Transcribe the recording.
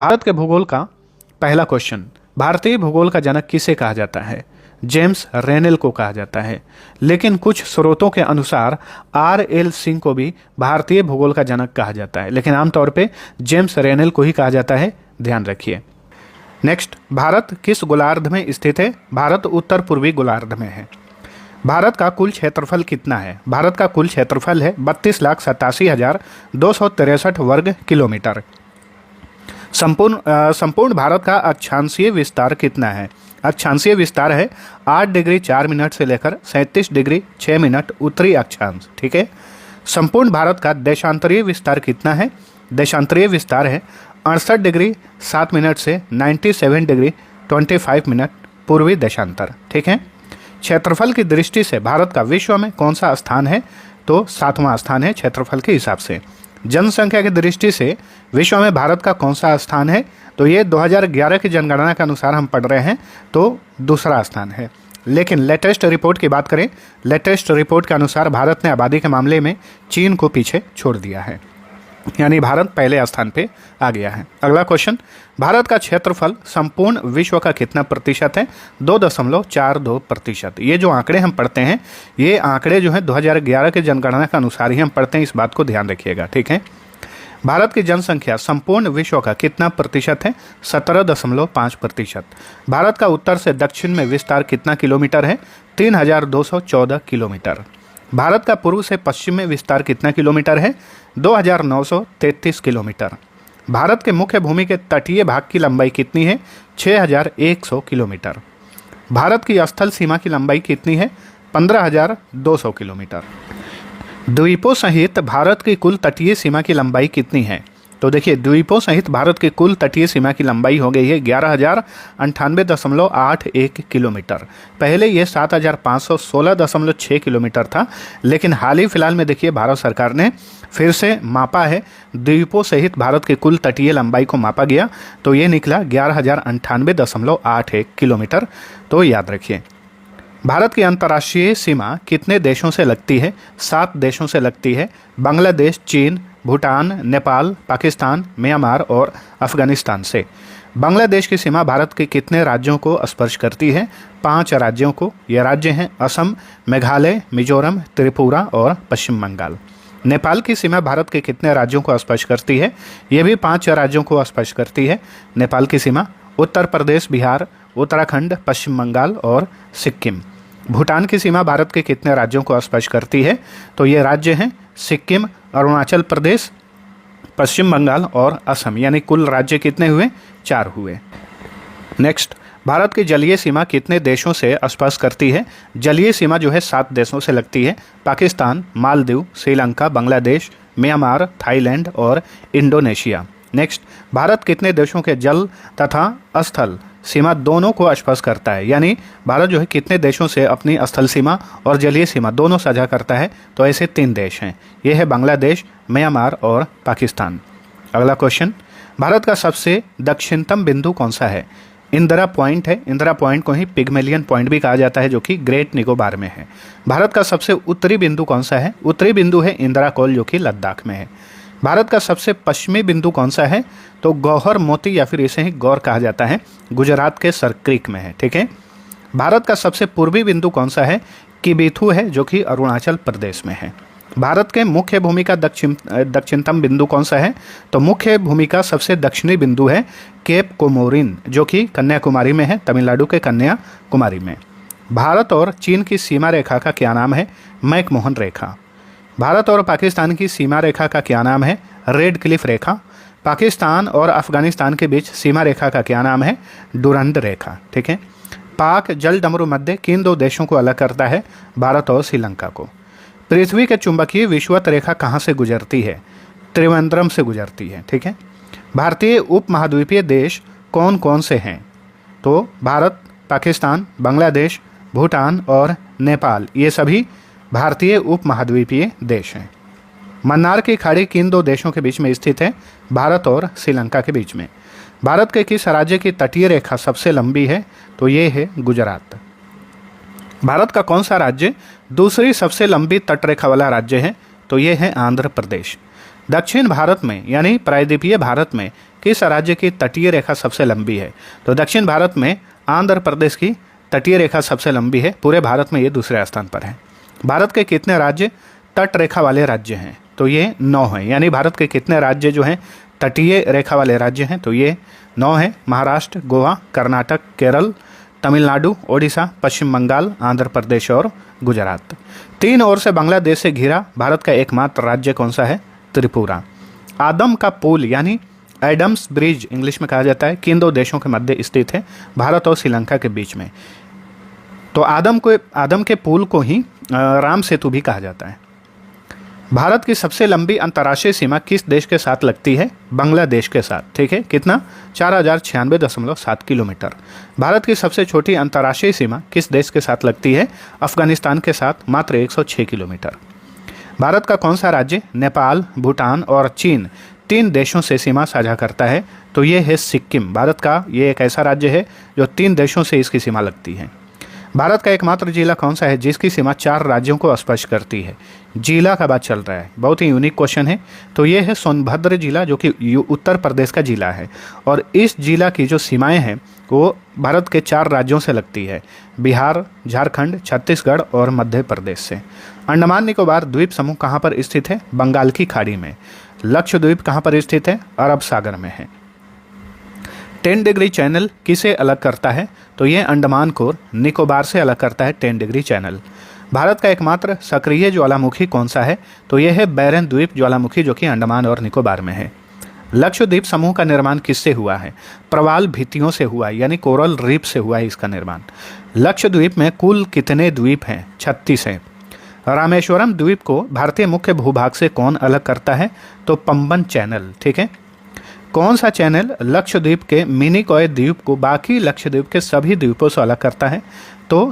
भारत के भूगोल का पहला क्वेश्चन। भारतीय भूगोल का जनक किसे कहा जाता है? जेम्स रेनेल को कहा जाता है, लेकिन कुछ स्रोतों के अनुसार R.L. सिंह को भी भारतीय भूगोल का जनक कहा जाता है, लेकिन आमतौर पे जेम्स रेनेल को ही कहा जाता है, ध्यान रखिए। नेक्स्ट, भारत किस गोलार्ध में स्थित है? भारत उत्तर पूर्वी गोलार्ध में है। भारत का कुल क्षेत्रफल कितना है? भारत का कुल क्षेत्रफल है 32,87,263 वर्ग किलोमीटर। संपूर्ण भारत का अक्षांशीय विस्तार कितना है? अक्षांशीय विस्तार है 8 डिग्री 4 मिनट से लेकर 37 डिग्री 6 मिनट उत्तरी अक्षांश। ठीक है। संपूर्ण भारत का देशांतरीय विस्तार कितना है? देशांतरीय विस्तार है 68 डिग्री 7 मिनट से 97 डिग्री 25 मिनट पूर्वी देशांतर। ठीक है। क्षेत्रफल की दृष्टि से भारत का विश्व में कौन सा स्थान है? तो 7वां स्थान है क्षेत्रफल के हिसाब से। जनसंख्या की दृष्टि से विश्व में भारत का कौन सा स्थान है? तो ये 2011 की जनगणना के अनुसार हम पढ़ रहे हैं, तो दूसरा स्थान है। लेकिन लेटेस्ट रिपोर्ट की बात करें, लेटेस्ट रिपोर्ट के अनुसार भारत ने आबादी के मामले में चीन को पीछे छोड़ दिया है, यानी भारत पहले स्थान पे आ गया है। अगला क्वेश्चन, भारत का क्षेत्रफल संपूर्ण विश्व का कितना प्रतिशत है? 2.42%। ये जो आंकड़े हम पढ़ते हैं, ये आंकड़े जो है 2011 के जनगणना के अनुसार ही हम पढ़ते हैं, इस बात को ध्यान रखिएगा। ठीक है। भारत की जनसंख्या संपूर्ण विश्व का कितना प्रतिशत है? 17.5%। भारत का उत्तर से दक्षिण में विस्तार कितना किलोमीटर है? 3,214 किलोमीटर। भारत का पूर्व से पश्चिम में विस्तार कितना किलोमीटर है? 2,933 किलोमीटर। भारत के मुख्य भूमि के तटीय भाग की लंबाई कितनी है? 6,100 किलोमीटर। भारत की स्थल सीमा की लंबाई कितनी है? 15,200 किलोमीटर। द्वीपों सहित भारत की कुल तटीय सीमा की लंबाई कितनी है? तो देखिए, द्वीपों सहित भारत की कुल तटीय सीमा की लंबाई हो गई है 11,098.81 किलोमीटर। पहले ये 7,516.6 किलोमीटर था, लेकिन हाल ही फिलहाल में देखिए भारत सरकार ने फिर से मापा है, द्वीपों सहित भारत की कुल तटीय लंबाई को मापा गया, तो ये निकला 11,098.81 किलोमीटर। तो याद रखिए। भारत की अंतर्राष्ट्रीय सीमा कितने देशों से लगती है? 7 देशों से लगती है। बांग्लादेश, चीन, भूटान, नेपाल, पाकिस्तान, म्यांमार और अफगानिस्तान से। बांग्लादेश की सीमा भारत के कितने राज्यों को स्पर्श करती है? 5 राज्यों को। ये राज्य हैं असम, मेघालय, मिजोरम, त्रिपुरा और पश्चिम बंगाल। नेपाल की सीमा भारत के कितने राज्यों को स्पर्श करती है? ये भी 5 राज्यों को स्पर्श करती है। नेपाल की सीमा उत्तर प्रदेश, बिहार, उत्तराखंड, पश्चिम बंगाल और सिक्किम। भूटान की सीमा भारत के कितने राज्यों को स्पर्श करती है? तो ये राज्य हैं सिक्किम, अरुणाचल प्रदेश, पश्चिम बंगाल और असम, यानी कुल राज्य कितने हुए? 4 हुए। नेक्स्ट, भारत की जलीय सीमा कितने देशों से स्पर्श करती है? जलीय सीमा जो है 7 देशों से लगती है। पाकिस्तान, मालदीव, श्रीलंका, बांग्लादेश, म्यांमार, थाईलैंड और इंडोनेशिया। नेक्स्ट, भारत कितने देशों के जल तथा स्थल सीमा दोनों को स्पर्श करता है? यानी भारत जो है कितने देशों से अपनी स्थल सीमा और जलीय सीमा दोनों साझा करता है? तो ऐसे 3 देश हैं, ये है बांग्लादेश, म्यांमार और पाकिस्तान। अगला क्वेश्चन, भारत का सबसे दक्षिणतम बिंदु कौन सा है? इंदिरा पॉइंट है। इंदिरा पॉइंट को ही पिग्मेलियन पॉइंट भी कहा जाता है, जो कि ग्रेट निकोबार में है। भारत का सबसे उत्तरी बिंदु कौन सा है? उत्तरी बिंदु है इंदिरा कौल, जो कि लद्दाख में है। भारत का सबसे पश्चिमी बिंदु कौन सा है? तो गौहर मोती, या फिर इसे ही गौर कहा जाता है, गुजरात के सरक्रीक में है। ठीक है। भारत का सबसे पूर्वी बिंदु कौन सा है? किबीथू है, जो कि अरुणाचल प्रदेश में है। भारत के मुख्य भूमि का दक्षिणतम बिंदु कौन सा है? तो मुख्य भूमि का सबसे दक्षिणी बिंदु है केप कोमोरिन, जो कि कन्याकुमारी में है, तमिलनाडु के कन्याकुमारी में। भारत और चीन की सीमा रेखा का क्या नाम है? मैकमोहन रेखा। भारत और पाकिस्तान की सीमा रेखा का क्या नाम है? रेड क्लिफ रेखा। पाकिस्तान और अफगानिस्तान के बीच सीमा रेखा का क्या नाम है? डुरंड रेखा। ठीक है। पाक जल डमरू मध्य किन 2 देशों को अलग करता है? भारत और श्रीलंका को। पृथ्वी के चुंबकीय विषुवत रेखा कहाँ से गुजरती है? त्रिवेंद्रम से गुजरती है। ठीक है। भारतीय उपमहाद्वीपीय देश कौन कौन से हैं? तो भारत, पाकिस्तान, बांग्लादेश, भूटान और नेपाल, ये सभी भारतीय उपमहाद्वीपीय देश हैं। मन्नार की खाड़ी किन 2 देशों के बीच में स्थित है? भारत और श्रीलंका के बीच में। भारत के किस राज्य की तटीय रेखा सबसे लंबी है? तो ये है गुजरात। भारत का कौन सा राज्य दूसरी सबसे लंबी तटरेखा वाला राज्य है? तो ये है आंध्र प्रदेश। दक्षिण भारत में यानी प्रायद्वीपीय भारत में किस राज्य की तटीय रेखा सबसे लंबी है? तो दक्षिण भारत में आंध्र प्रदेश की तटीय रेखा सबसे लंबी है, पूरे भारत में ये दूसरे स्थान पर है। भारत के कितने राज्य तट रेखा वाले राज्य हैं? तो ये 9 हैं, यानी भारत के कितने राज्य जो हैं तटीय रेखा वाले राज्य हैं? तो ये 9 हैं। महाराष्ट्र, गोवा, कर्नाटक, केरल, तमिलनाडु, ओडिशा, पश्चिम बंगाल, आंध्र प्रदेश और गुजरात। 3 ओर से बांग्लादेश से घिरा भारत का एकमात्र राज्य कौन सा है? त्रिपुरा। आदम का पुल यानी एडम्स ब्रिज इंग्लिश में कहा जाता है, किन 2 देशों के मध्य स्थित है? भारत और श्रीलंका के बीच में। तो आदम के पुल को ही राम सेतु भी कहा जाता है। भारत की सबसे लंबी अंतर्राष्ट्रीय सीमा किस देश के साथ लगती है? बांग्लादेश के साथ। ठीक है, कितना? 4096.7 किलोमीटर। भारत की सबसे छोटी अंतर्राष्ट्रीय सीमा किस देश के साथ लगती है? अफगानिस्तान के साथ, मात्र 106 किलोमीटर। भारत का कौन सा राज्य नेपाल, भूटान और चीन 3 देशों से सीमा साझा करता है? तो ये है सिक्किम। भारत का ये एक ऐसा राज्य है जो 3 देशों से इसकी सीमा लगती है। भारत का एकमात्र जिला कौन सा है जिसकी सीमा 4 राज्यों को स्पर्श करती है? जिला का बात चल रहा है, बहुत ही यूनिक क्वेश्चन है। तो ये है सोनभद्र जिला, जो कि उत्तर प्रदेश का जिला है, और इस जिला की जो सीमाएं हैं वो भारत के 4 राज्यों से लगती है, बिहार, झारखंड, छत्तीसगढ़ और मध्य प्रदेश से। अंडमान निकोबार द्वीप समूह कहाँ पर स्थित है? बंगाल की खाड़ी में। लक्षद्वीप कहाँ पर स्थित है? अरब सागर में है। 10 डिग्री चैनल किसे अलग करता है? तो ये अंडमान को निकोबार से अलग करता है 10 डिग्री चैनल। भारत का एकमात्र सक्रिय ज्वालामुखी कौन सा है? तो यह है बैरन द्वीप ज्वालामुखी, जो कि अंडमान और निकोबार में है। लक्षद्वीप समूह का निर्माण किससे हुआ है? प्रवाल भित्तियों से हुआ, यानी कोरल रीफ से हुआ है इसका निर्माण। लक्षद्वीप में कुल कितने द्वीप हैं? 36 हैं। रामेश्वरम द्वीप को भारतीय मुख्य भूभाग से कौन अलग करता है? तो पंबन चैनल। ठीक है, कौन सा चैनल लक्षद्वीप के मिनिकॉय द्वीप को बाकी लक्षद्वीप के सभी द्वीपों से अलग करता है? तो